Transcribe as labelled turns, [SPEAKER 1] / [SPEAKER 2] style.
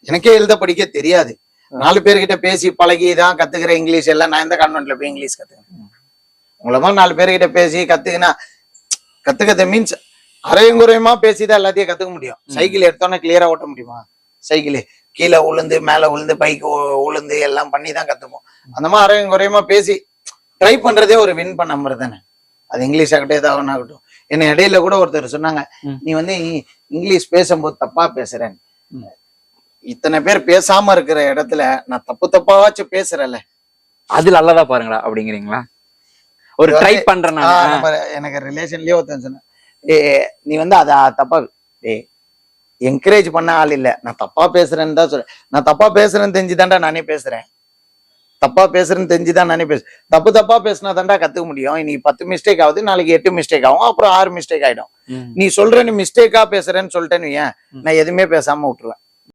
[SPEAKER 1] எனக்கே எழுத படிக்க தெரியாது. 4 பேர்கிட்ட பேசி பழகி தான் கத்துக்கிற இங்கிலீஷ் எல்லாம். நான் எந்த கான்வென்ட்ல போய் இங்கிலீஷ் கத்துக்கிறேன்? உங்களை மாதிரி 4 பேர்கிட்ட பேசி கத்துக்கிறது மீன்ஸ் அரையும் குறையுமா பேசிதான் எல்லாத்தையும் கத்துக்க முடியும். சைக்கிள் எடுத்தோன்னே கிளியரா ஓட்ட முடியுமா? சைக்கிள் கீழே உளுந்து மேல உளுந்து பைக்கு உளுந்து எல்லாம் பண்ணி தான் கத்துப்போம். அந்த மாதிரி அரையும் குறையுமா பேசி ட்ரை பண்றதே ஒரு வின் பண்ண மாதிரி தானே. அது இங்கிலீஷ் ஆகட்டும் ஏதாவது ஆகட்டும். என்ன இடையில கூட ஒருத்தர் சொன்னாங்க, நீ இங்கிலீஷ் பேசும்போது தப்பா பேசுறேன். இத்தனை பேர் பேசாம இருக்கிற இடத்துல நான் தப்பாச்சும் பேசுறேன்ல,
[SPEAKER 2] அது நல்லதா பாருங்களா அப்படிங்கிறீங்களா? ஒரு ட்ரை பண்றேன்.
[SPEAKER 1] எனக்கு ரிலேஷன்லயே ஒருத்தன் சொன்னேன், நீ அத தப்பா என்கரேஜ் பண்ண ஆள் இல்ல, நான் தப்பா பேசுறேன்னு தான் சொல்றேன். நான் தப்பா பேசுறேன்னு தெரிஞ்சுதான்டா நானே பேசுறேன். தப்பா பேசுறேன்னு தெரிஞ்சுதான் நானே பேசுறேன். தப்பா பேசினா தாண்டா கத்துக்க முடியும். இன்னைக்கு 10 மிஸ்டேக் ஆகுது, நாளைக்கு 8 மிஸ்டேக் ஆகும், அப்புறம் 6 மிஸ்டேக் ஆயிடும். நீ சொல்ற நீ மிஸ்டேக்கா பேசுறேன்னு சொல்லிட்டேன்னு ஏன் நான் எதுவுமே பேசாம விட்டுருவேன்.